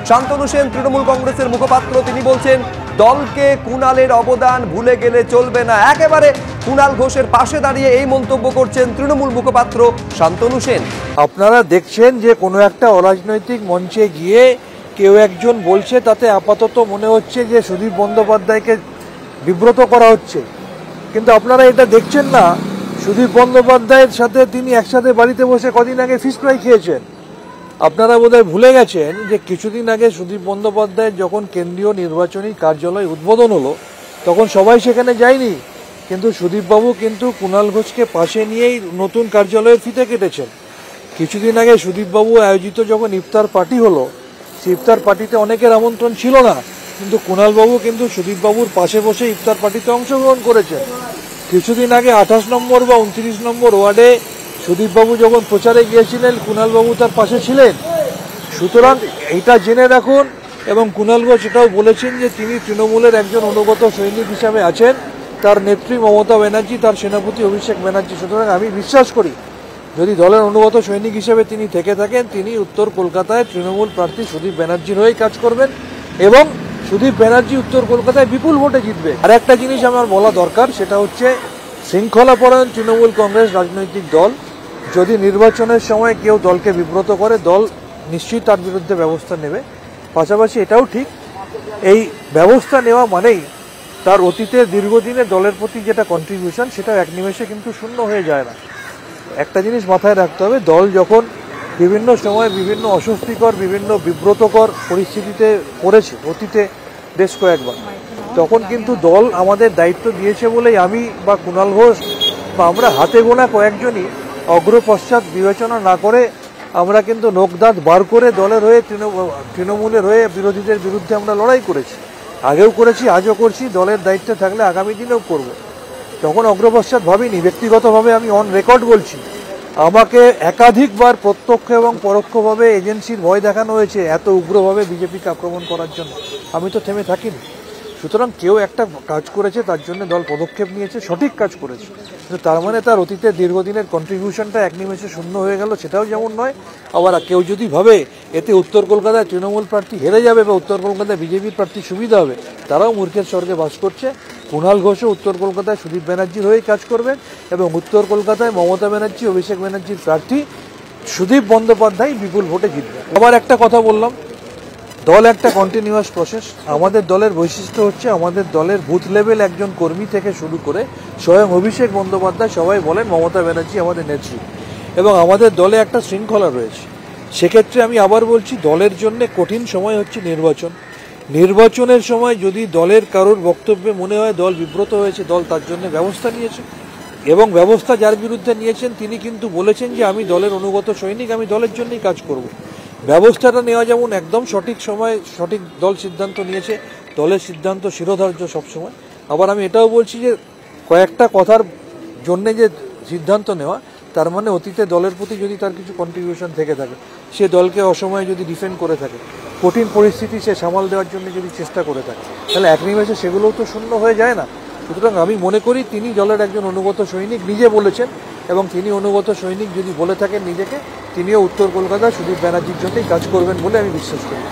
শান্তনু সেন তৃণমূল কংগ্রেসের মুখপাত্র, তিনি বলছেন দলকে কুণালের অবদান ভুলে গেলে চলবে না। একেবারে কুণাল ঘোষের পাশে দাঁড়িয়ে এই মন্তব্য করছেন তৃণমূল মুখপাত্র শান্তনু সেন। আপনারা দেখছেন যে কোনো একটা অরাজনৈতিক মঞ্চে গিয়ে কেউ একজন বলছে, তাতে আপাতত মনে হচ্ছে যে সুদীপ বন্দ্যোপাধ্যায়কে বিব্রত করা হচ্ছে, কিন্তু আপনারা এটা দেখছেন না সুদীপ বন্দ্যোপাধ্যায়ের সাথে তিনি একসাথে বাড়িতে বসে কদিন আগে ফিশ ফ্রাই খেয়েছেন। আপনারা বোধহয় ভুলে গেছেন যে কিছুদিন আগে সুদীপ বন্দ্যোপাধ্যায়ের যখন কেন্দ্রীয় নির্বাচনী কার্যালয় উদ্বোধন হলো তখন সবাই সেখানে যায়নি, কিন্তু সুদীপবাবু কিন্তু কুণাল ঘোষকে পাশে নিয়েই নতুন কার্যালয়ের ফিতে কেটেছেন। কিছুদিন আগে সুদীপবাবু আয়োজিত যখন ইফতার পার্টি হলো, সেই ইফতার পার্টিতে অনেকের আমন্ত্রণ ছিল না, কিন্তু কুণালবাবু কিন্তু সুদীপবাবুর পাশে বসে ইফতার পার্টিতে অংশগ্রহণ করেছেন। কিছুদিন আগে 28 নম্বর বা 29 নম্বর ওয়ার্ডে সুদীপবাবু যখন প্রচারে গিয়েছিলেন কুণালবাবু তার পাশে ছিলেন। সুতরাং এটা জেনে রাখুন, এবং কুণাল ঘোষ এটাও বলেছেন যে তিনি তৃণমূলের একজন অনুগত সৈনিক হিসাবে আছেন, তার নেত্রী মমতা ব্যানার্জি, তার সেনাপতি অভিষেক ব্যানার্জি। সুতরাং আমি বিশ্বাস করি যদি দলের অনুগত সৈনিক হিসেবে তিনি থেকে থাকেন, তিনি উত্তর কলকাতায় তৃণমূল প্রার্থী সুদীপ ব্যানার্জির হয়েই কাজ করবেন এবং সুদীপ ব্যানার্জি উত্তর কলকাতায় বিপুল ভোটে জিতবে। আর একটা জিনিস আমার বলা দরকার, সেটা হচ্ছে শৃঙ্খলাপরায়ণ তৃণমূল কংগ্রেস রাজনৈতিক দল যদি নির্বাচনের সময় কেউ দলকে বিব্রত করে, দল নিশ্চয়ই তার বিরুদ্ধে ব্যবস্থা নেবে। পাশাপাশি এটাও ঠিক, এই ব্যবস্থা নেওয়া মানেই তার অতীতের দীর্ঘদিনের দলের প্রতি যেটা কন্ট্রিবিউশন সেটা এক নিমেষে কিন্তু শূন্য হয়ে যায় না। একটা জিনিস মাথায় রাখতে হবে, দল যখন বিভিন্ন সময় বিভিন্ন অস্বস্তিকর, বিভিন্ন বিব্রতকর পরিস্থিতিতে পড়েছে অতীতে বেশ কয়েকবার, তখন কিন্তু দল আমাদের দায়িত্ব দিয়েছে বলেই আমি বা কুণাল ঘোষ বা আমরা হাতে গোনা কয়েকজনই অগ্রপশ্চাৎ বিবেচনা না করে আমরা কিন্তু নখদাঁত বার করে দলের হয়ে তৃণমূলের হয়ে বিরোধীদের বিরুদ্ধে আমরা লড়াই করেছি, আগেও করেছি, আজও করছি, দলের দায়িত্বে থাকলে আগামী দিনেও করব। তখন অগ্রপশ্চাৎ ভাবিনি। ব্যক্তিগতভাবে আমি অন রেকর্ড বলছি, আমাকে একাধিকবার প্রত্যক্ষ এবং পরোক্ষভাবে এজেন্সির ভয় দেখানো হয়েছে এত উগ্রভাবে বিজেপিকে আক্রমণ করার জন্য। আমি তো থেমে থাকিনি। সুতরাং কেউ একটা কাজ করেছে, তার জন্য দল পদক্ষেপ নিয়েছে, সঠিক কাজ করেছে, কিন্তু তার মানে তার অতীতের দীর্ঘদিনের কন্ট্রিবিউশনটা এক নিমেষে শূন্য হয়ে গেল, সেটাও যেমন নয়। আবার কেউ যদি ভাবে এতে উত্তর কলকাতায় তৃণমূল প্রার্থী হেরে যাবে বা উত্তর কলকাতায় বিজেপির প্রার্থী সুবিধা হবে, তারাও মূর্খের স্বর্গে বাস করছে। কুণাল ঘোষও উত্তর কলকাতায় সুদীপ ব্যানার্জির হয়েই কাজ করবেন এবং উত্তর কলকাতায় মমতা ব্যানার্জি, অভিষেক ব্যানার্জির প্রার্থী সুদীপ বন্দ্যোপাধ্যায় বিপুল ভোটে জিতবে। আবার একটা কথা বললাম, দল একটা কন্টিনিউয়াস প্রসেস। আমাদের দলের বৈশিষ্ট্য হচ্ছে আমাদের দলের বুথ লেভেল একজন কর্মী থেকে শুরু করে স্বয়ং অভিষেক বন্দ্যোপাধ্যায় সবাই বলেন মমতা ব্যানার্জি আমাদের নেত্রী, এবং আমাদের দলে একটা শৃঙ্খলা রয়েছে। সেক্ষেত্রে আমি আবার বলছি, দলের জন্য কঠিন সময় হচ্ছে নির্বাচন। নির্বাচনের সময় যদি দলের কারোর বক্তব্যে মনে হয় দল বিব্রত হয়েছে, দল তার জন্য ব্যবস্থা নিয়েছে, এবং ব্যবস্থা যার বিরুদ্ধে নিয়েছেন তিনি কিন্তু বলেছেন যে আমি দলের অনুগত সৈনিক, আমি দলের জন্যই কাজ করব। ব্যবস্থাটা নেওয়া যেমন একদম সঠিক সময় সঠিক দল সিদ্ধান্ত নিয়েছে, দলের সিদ্ধান্ত শিরোধার্য সবসময়। আবার আমি এটাও বলছি যে কয়েকটা কথার জন্যে যে সিদ্ধান্ত নেওয়া, তার মানে অতীতে দলের প্রতি যদি তার কিছু কন্ট্রিবিউশন থেকে থাকে, সে দলকে অসময়ে যদি ডিফেন্ড করে থাকে, কঠিন পরিস্থিতি সে সামাল দেওয়ার জন্য যদি চেষ্টা করে থাকে, তাহলে এক নিমেষে সেগুলোও তো শূন্য হয়ে যায় না। সুতরাং আমি মনে করি তিনি দলের একজন অনুগত সৈনিক, নিজে বলেছেন, এবং তিনি অনুগত সৈনিক যদি বলে থাকেন নিজেকে, তিনিও উত্তর কলকাতায় সুদীপ ব্যানার্জির জন্যই কাজ করবেন বলে আমি বিশ্বাস করি।